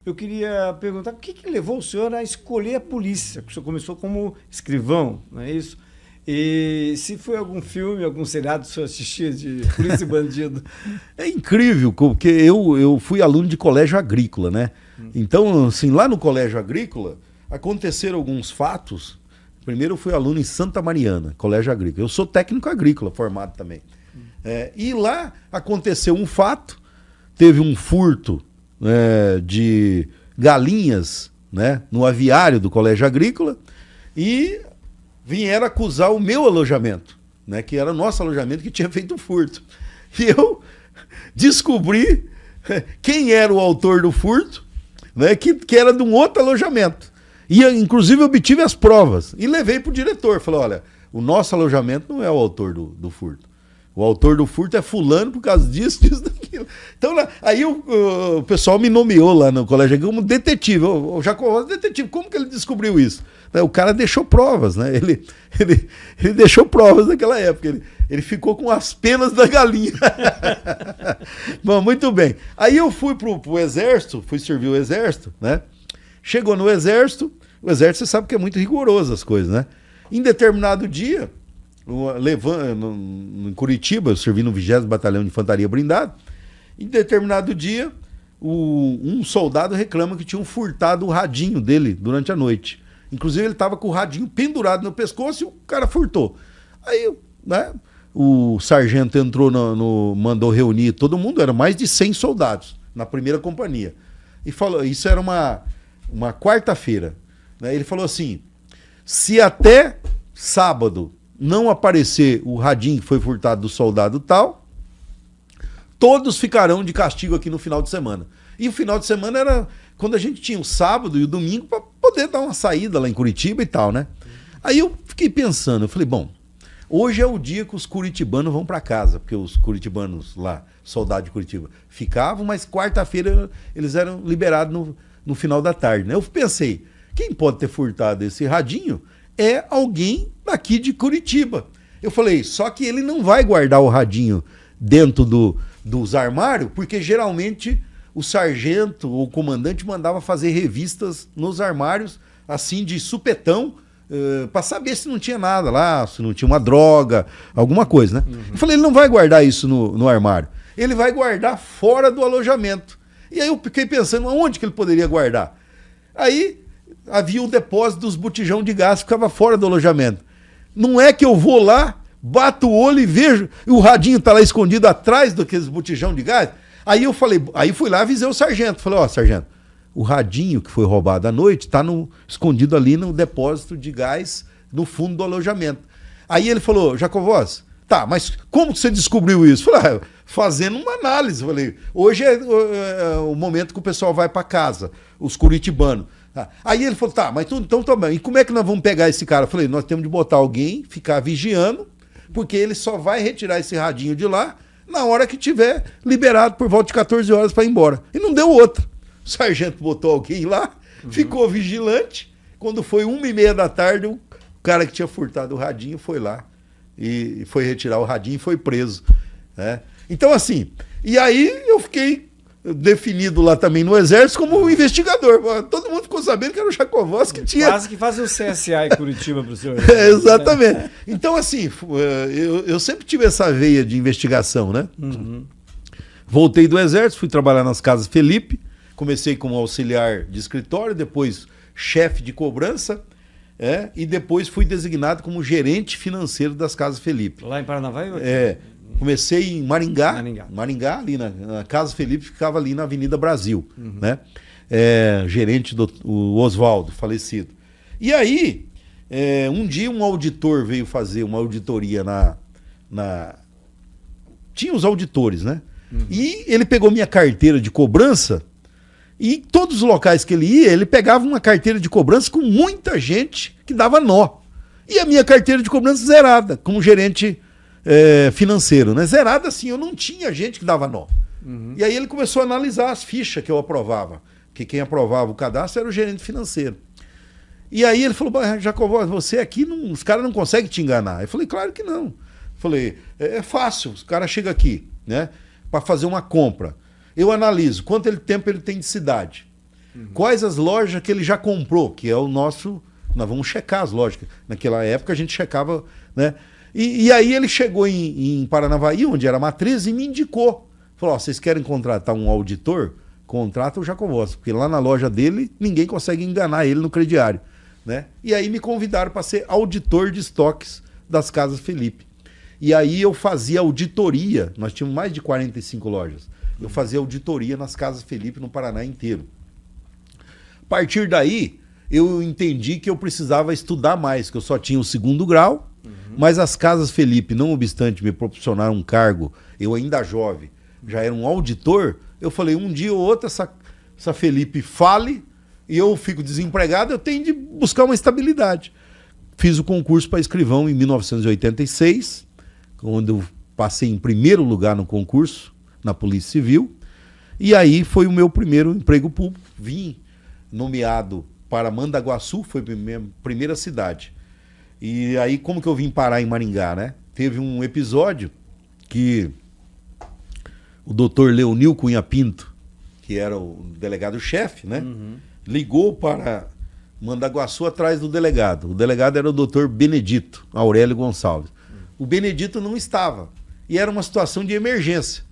Eu queria perguntar o que levou o senhor a escolher a polícia? Porque o senhor começou como escrivão, não é isso? E se foi algum filme, algum seriado que o senhor assistia de Polícia e Bandido? É incrível, porque eu fui aluno de colégio agrícola, né? Então, assim, lá no colégio agrícola, aconteceram alguns fatos. Primeiro eu fui aluno em Santa Mariana, colégio agrícola. Eu sou técnico agrícola, formado também. E lá aconteceu um fato, teve um furto de galinhas, né, no aviário do colégio agrícola, e vieram acusar o meu alojamento, né, que era nosso alojamento, que tinha feito o furto. E eu descobri quem era o autor do furto, né, que era de um outro alojamento. E, inclusive, eu obtive as provas e levei para o diretor. Falei, olha, o nosso alojamento não é o autor do furto. O autor do furto é fulano por causa disso, disso, daquilo. Então, aí o pessoal me nomeou lá no colégio como detetive. O Jacovós, detetive, como que ele descobriu isso? O cara deixou provas, né? Ele deixou provas naquela época. Ele ficou com as penas da galinha. Bom, muito bem. Aí eu fui pro exército, fui servir o exército, né? Chegou no exército, o exército você sabe que é muito rigoroso as coisas, né? Em determinado dia, em Curitiba, eu servi no 20º Batalhão de Infantaria Blindada. Em determinado dia, um soldado reclama que tinham furtado o radinho dele durante a noite. Inclusive, ele estava com o radinho pendurado no pescoço e o cara furtou. Aí, né, o sargento entrou, mandou reunir todo mundo, eram mais de 100 soldados na primeira companhia. E falou, isso era uma quarta-feira. Né, ele falou assim, se até sábado não aparecer o radinho que foi furtado do soldado tal, todos ficarão de castigo aqui no final de semana. E o final de semana era quando a gente tinha o sábado e o domingo para poder dar uma saída lá em Curitiba e tal, né? Aí eu fiquei pensando, eu falei, bom, hoje é o dia que os curitibanos vão para casa, porque os curitibanos lá, soldados de Curitiba, ficavam, mas quarta-feira eles eram liberados no final da tarde, né? Eu pensei, quem pode ter furtado esse radinho é alguém daqui de Curitiba. Eu falei, só que ele não vai guardar o radinho dentro dos armários, porque geralmente o sargento ou o comandante mandava fazer revistas nos armários, assim, de supetão, para saber se não tinha nada lá, se não tinha uma droga, alguma coisa, né? Eu falei, ele não vai guardar isso no armário. Ele vai guardar fora do alojamento. E aí eu fiquei pensando, aonde que ele poderia guardar? Aí havia o depósito dos botijão de gás que ficava fora do alojamento. Não é que eu vou lá, bato o olho e vejo, e o radinho está lá escondido atrás daqueles botijão de gás. Aí eu falei, aí fui lá e avisei o sargento. Falei, ó, sargento, o radinho que foi roubado à noite está escondido ali no depósito de gás no fundo do alojamento. Aí ele falou, Jacovós, tá, mas como você descobriu isso? Falei, fazendo uma análise. Falei, hoje é o momento que o pessoal vai para casa, os curitibanos. Aí ele falou, tá, mas então tá bem. E como é que nós vamos pegar esse cara? Eu falei, nós temos de botar alguém, ficar vigiando, porque ele só vai retirar esse radinho de lá na hora que tiver liberado por volta de 14 horas para ir embora. E não deu outra. O sargento botou alguém lá, ficou vigilante. Quando foi 1h30 da tarde, o cara que tinha furtado o radinho foi lá e foi retirar o radinho e foi preso. Né? Então, assim, e aí eu fiquei definido lá também no exército como um investigador. Todo mundo ficou sabendo que era o Jacovós que tinha... Quase que faz o CSA em Curitiba para o senhor. Exatamente. Então, assim, eu sempre tive essa veia de investigação, né? Voltei do exército, fui trabalhar nas Casas Felipe, comecei como auxiliar de escritório, depois chefe de cobrança, e depois fui designado como gerente financeiro das Casas Felipe. Lá em Paranavaí? Comecei em Maringá, ali na Casa Felipe, ficava ali na Avenida Brasil, né? Gerente do Oswaldo, falecido. E aí, um dia um auditor veio fazer uma auditoria Tinha os auditores, né? E ele pegou minha carteira de cobrança e em todos os locais que ele ia, ele pegava uma carteira de cobrança com muita gente que dava nó. E a minha carteira de cobrança zerada, como gerente financeiro, né? Zerada assim, eu não tinha gente que dava nó. E aí ele começou a analisar as fichas que eu aprovava, que quem aprovava o cadastro era o gerente financeiro. E aí ele falou, Jacovós, você aqui, os caras não conseguem te enganar. Eu falei, claro que não. Eu falei, é fácil, o cara chega aqui, né, para fazer uma compra. Eu analiso quanto tempo ele tem de cidade. Quais as lojas que ele já comprou, que é o nosso... Nós vamos checar as lojas. Naquela época a gente checava, né? E aí ele chegou em Paranavaí, onde era a matriz, e me indicou. Falou, vocês querem contratar um auditor? Contrata o Jacovós, porque lá na loja dele ninguém consegue enganar ele no crediário, né? E aí me convidaram para ser auditor de estoques das Casas Felipe. E aí eu fazia auditoria, nós tínhamos mais de 45 lojas. Eu fazia auditoria nas Casas Felipe no Paraná inteiro. A partir daí, eu entendi que eu precisava estudar mais, que eu só tinha o 2º grau, mas as Casas Felipe, não obstante me proporcionar um cargo, eu ainda jovem, já era um auditor, eu falei, um dia ou outro essa Felipe fale e eu fico desempregado, eu tenho de buscar uma estabilidade. Fiz o concurso para escrivão em 1986, quando eu passei em primeiro lugar no concurso, na Polícia Civil, e aí foi o meu primeiro emprego público. Vim nomeado para Mandaguaçu, foi a minha primeira cidade. E aí, como que eu vim parar em Maringá, né? Teve um episódio que o doutor Leonil Cunha Pinto, que era o delegado-chefe, né? Ligou para Mandaguaçu atrás do delegado. O delegado era o doutor Benedito Aurélio Gonçalves. O Benedito não estava. E era uma situação de emergência.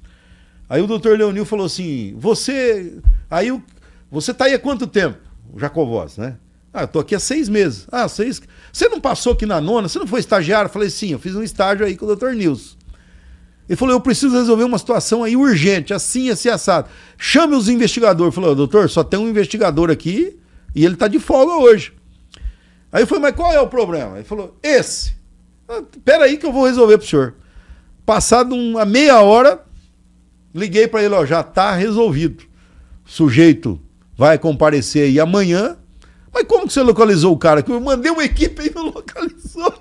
Aí o doutor Leonil falou assim, você está aí há quanto tempo? O Jacovós, né? Eu tô aqui há 6 meses. 6... Você não passou aqui na nona? Você não foi estagiário? Eu falei, sim, eu fiz um estágio aí com o doutor Nilson. Ele falou, eu preciso resolver uma situação aí urgente, assim, assado. Chame os investigadores. Falou, doutor, só tem um investigador aqui e ele tá de folga hoje. Aí eu falei, mas qual é o problema? Ele falou, esse. Espera aí que eu vou resolver pro senhor. Passado uma meia hora, liguei para ele, já tá resolvido. O sujeito vai comparecer aí amanhã. Mas como que você localizou o cara? Eu mandei uma equipe aí e não localizou.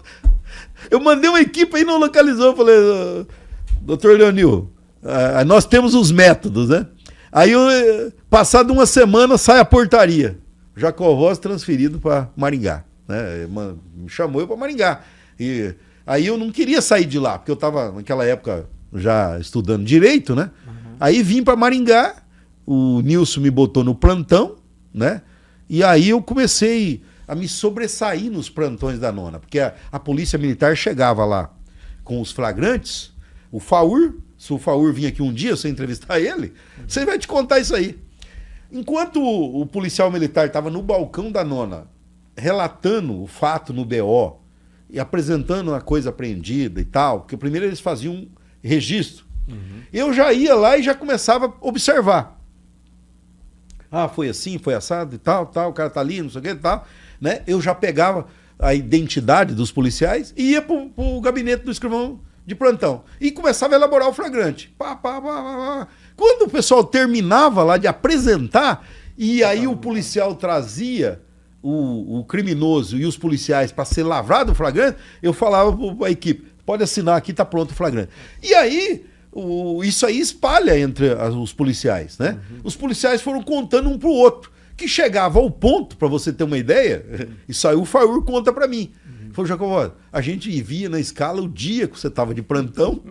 Eu falei, doutor Leonil, nós temos os métodos, né? Aí, passado uma semana, sai a portaria. Jacovós transferido para Maringá, né? Me chamou eu para Maringá. E aí eu não queria sair de lá, porque eu estava naquela época já estudando direito, né? Aí vim para Maringá, o Nilson me botou no plantão, né? E aí eu comecei a me sobressair nos plantões da nona, porque a polícia militar chegava lá com os flagrantes, o Faur, se o Faur vir aqui um dia, você entrevistar ele, você vai te contar isso aí. Enquanto o policial militar estava no balcão da nona, relatando o fato no BO e apresentando a coisa apreendida e tal, porque primeiro eles faziam um registro, eu já ia lá e já começava a observar. Foi assim, foi assado e tal, o cara tá ali, não sei o que e tal, né? Eu já pegava a identidade dos policiais e ia pro gabinete do escrivão de plantão e começava a elaborar o flagrante. Quando o pessoal terminava lá de apresentar, e aí o policial trazia o criminoso e os policiais para ser lavrado o flagrante, eu falava para a equipe, pode assinar aqui, tá pronto o flagrante. E aí... isso aí espalha entre os policiais, né? Os policiais foram contando um pro outro, que chegava ao ponto, para você ter uma ideia, isso aí o Faur conta para mim. Falou, Jacovós, a gente via na escala o dia que você estava de plantão,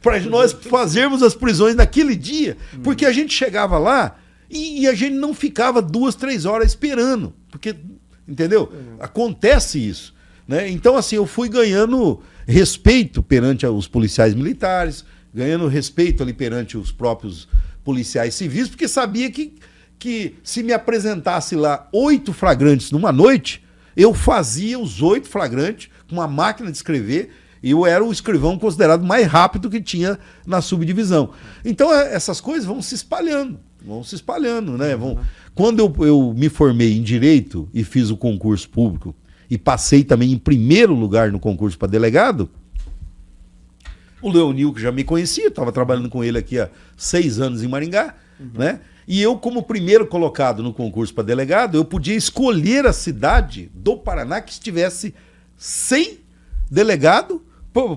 para nós fazermos as prisões naquele dia, porque a gente chegava lá e a gente não ficava 2, 3 horas esperando, porque, entendeu? Acontece isso, né? Então, assim, eu fui ganhando respeito perante os policiais militares, ganhando respeito ali perante os próprios policiais civis, porque sabia que se me apresentasse lá 8 flagrantes numa noite, eu fazia os 8 flagrantes com uma máquina de escrever, e eu era o escrivão considerado mais rápido que tinha na subdivisão. Então essas coisas vão se espalhando, né? Quando eu me formei em Direito e fiz o concurso público, e passei também em primeiro lugar no concurso para delegado, o Leonil, que já me conhecia, estava trabalhando com ele aqui há 6 anos em Maringá, né? E eu, como primeiro colocado no concurso para delegado, eu podia escolher a cidade do Paraná que estivesse sem delegado,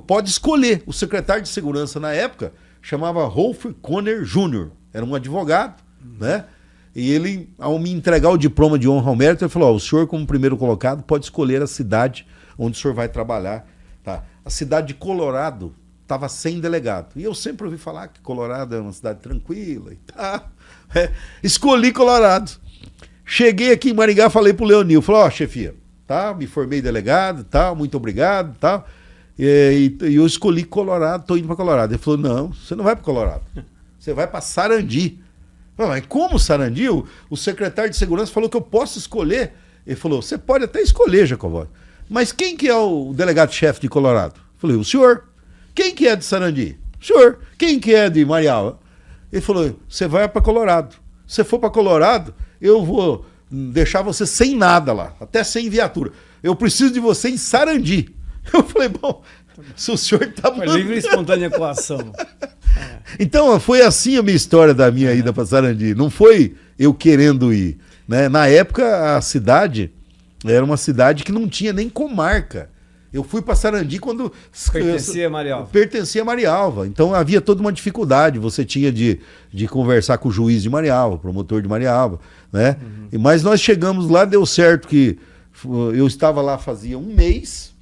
pode escolher. O secretário de segurança na época chamava Rolf Conner Jr., era um advogado, né? E ele, ao me entregar o diploma de honra ao mérito, ele falou, o senhor, como primeiro colocado, pode escolher a cidade onde o senhor vai trabalhar. Tá? A cidade de Colorado estava sem delegado. E eu sempre ouvi falar que Colorado é uma cidade tranquila e tal. Escolhi Colorado. Cheguei aqui em Maringá, falei pro Leonil, falei, ó, chefia, tá, me formei delegado, tal, muito obrigado, tal. E eu escolhi Colorado, tô indo para Colorado. Ele falou, não, você não vai para Colorado, você vai para Sarandi. Mas como Sarandi? O secretário de segurança falou que eu posso escolher. Ele falou, você pode até escolher, Jacovós, mas quem que é o delegado-chefe de Colorado? Eu falei, o senhor. Quem que é de Sarandi? O senhor. Quem que é de Marialva? Ele falou, você vai para Colorado. Se você for para Colorado, eu vou deixar você sem nada lá, até sem viatura. Eu preciso de você em Sarandi. Eu falei, bom, se o senhor está... Foi livre e espontânea coação. Então, foi assim a minha história da minha ida para Sarandi. Não foi eu querendo ir, né? Na época, a cidade era uma cidade que não tinha nem comarca. Eu fui para Sarandi quando... Pertencia a Marialva. Pertencia a Marialva. Então, havia toda uma dificuldade. Você tinha de conversar com o juiz de Marialva, promotor de Marialva, né? Mas nós chegamos lá, deu certo que eu estava lá fazia um mês...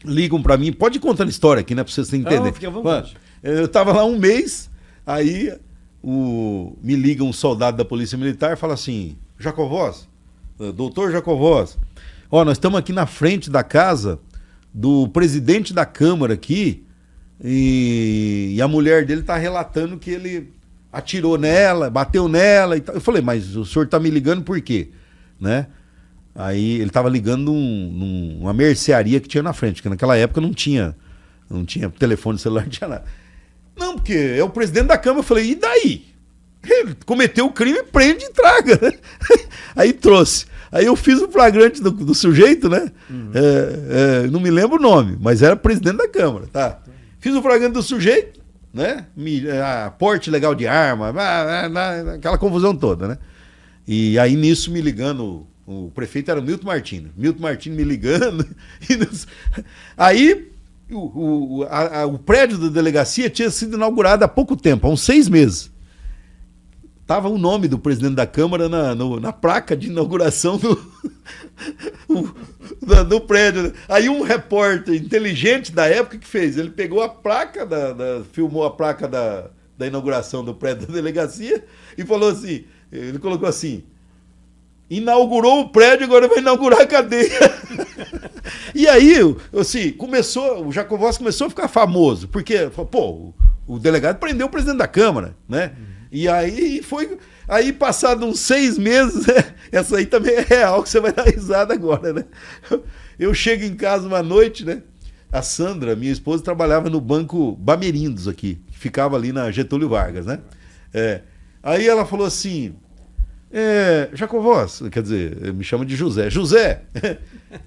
Ligam para mim, pode ir contando história aqui, né? Para vocês entenderem. Não, fique à vontade. Eu estava lá um mês, aí me liga um soldado da Polícia Militar e fala assim, Jacovós, doutor Jacovós, ó, nós estamos aqui na frente da casa do presidente da Câmara aqui e a mulher dele está relatando que ele atirou nela, bateu nela e tal. Eu falei, mas o senhor está me ligando por quê? Né? Aí ele estava ligando numa mercearia que tinha na frente, porque naquela época não tinha telefone celular, não tinha nada. Não, porque é o presidente da Câmara. Eu falei, e daí? Ele cometeu o crime, prende e traga. Aí trouxe. Aí eu fiz o flagrante do sujeito, né? Não me lembro o nome, mas era presidente da Câmara, tá? Fiz o flagrante do sujeito, né? Porte legal de arma, aquela confusão toda, né? E aí nisso me ligando... O prefeito era o Milton Martins. Milton Martins me ligando. Aí o prédio da delegacia tinha sido inaugurado há pouco tempo, há uns 6 meses. Estava o nome do presidente da Câmara na placa de inauguração do prédio. Aí um repórter inteligente da época que fez? Ele pegou a placa, filmou a placa da inauguração do prédio da delegacia e falou assim, ele colocou assim, inaugurou o prédio, agora vai inaugurar a cadeia. E aí, assim, o Jacovós começou a ficar famoso, porque, pô, o delegado prendeu o presidente da Câmara, né? E aí passado uns 6 meses, essa aí também é real, que você vai dar risada agora, né? Eu chego em casa uma noite, né? A Sandra, minha esposa, trabalhava no Banco Bamerindos aqui, que ficava ali na Getúlio Vargas, né? Aí ela falou assim... Jacovós, quer dizer, me chama de José. José,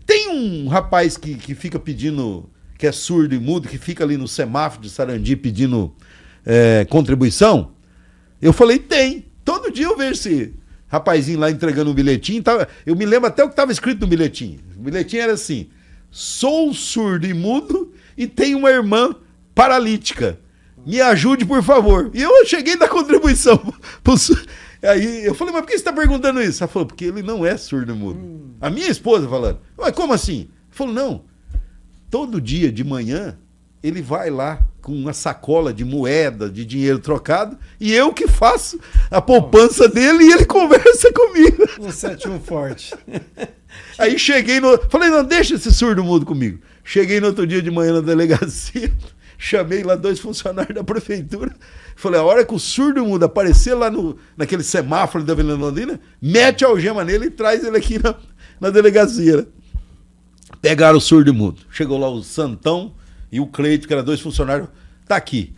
tem um rapaz que fica pedindo, que é surdo e mudo, que fica ali no semáforo de Sarandi pedindo contribuição? Eu falei, tem. Todo dia eu vejo esse rapazinho lá entregando um bilhetinho. Eu me lembro até o que estava escrito no bilhetinho. O bilhetinho era assim, sou surdo e mudo e tenho uma irmã paralítica. Me ajude, por favor. E eu cheguei da contribuição pro Aí eu falei, mas por que você está perguntando isso? Ela falou, porque ele não é surdo e mudo. A minha esposa falando, mas como assim? Ele falou, não, todo dia de manhã ele vai lá com uma sacola de moeda, de dinheiro trocado, e eu que faço a poupança dele e ele conversa comigo. Um 71 forte. Aí cheguei falei, não, deixa esse surdo mudo comigo. Cheguei no outro dia de manhã na delegacia, chamei lá 2 funcionários da prefeitura, falei, a hora que o surdo mudo aparecer lá naquele semáforo da Avenida Londrina, mete a algema nele e traz ele aqui na delegacia. Né? Pegaram o surdo mudo. Chegou lá o Santão e o Cleito, que eram 2 funcionários, tá aqui.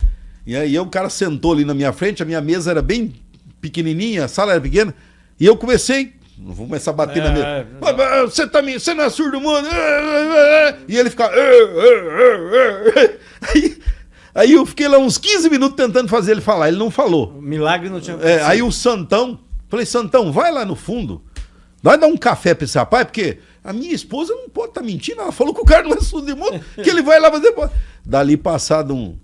E aí o cara sentou ali na minha frente, a minha mesa era bem pequenininha, a sala era pequena, e eu comecei, não vou começar a bater na mesa. Você não é surdo mudo? E ele ficava... Aí eu fiquei lá uns 15 minutos tentando fazer ele falar, ele não falou. O milagre não tinha acontecido. Aí o Santão, falei, Santão, vai lá no fundo, vai dar um café pra esse rapaz, porque a minha esposa não pode estar mentindo, ela falou que o cara não é surdo de mundo, que ele vai lá fazer... Dali, passado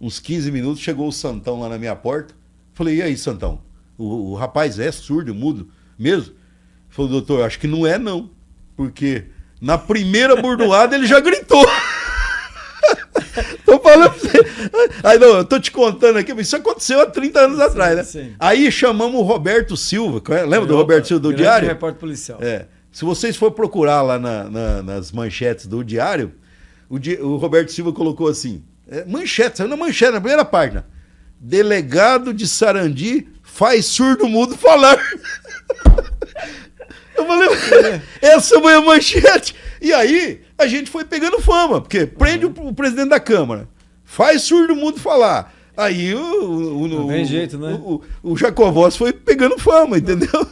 uns 15 minutos, chegou o Santão lá na minha porta, falei, e aí, Santão, o rapaz é surdo, mudo mesmo? Falei, doutor, acho que não é não, porque na primeira bordoada ele já gritou. Tô falando pra você. Aí não, eu tô te contando aqui, mas isso aconteceu há 30 anos atrás, né? Sim. Aí chamamos o Roberto Silva, lembra do Roberto Silva do grande Diário? repórter policial. Se vocês for procurar lá nas manchetes do Diário, o Roberto Silva colocou assim, manchete, saiu na manchete, na primeira página, delegado de Sarandi faz surdo-mudo falar. Eu falei, essa foi a manchete. E aí, a gente foi pegando fama, porque prende o presidente da Câmara, faz surdo-mudo falar. Aí não tem jeito, né? o Jacovós foi pegando fama, entendeu?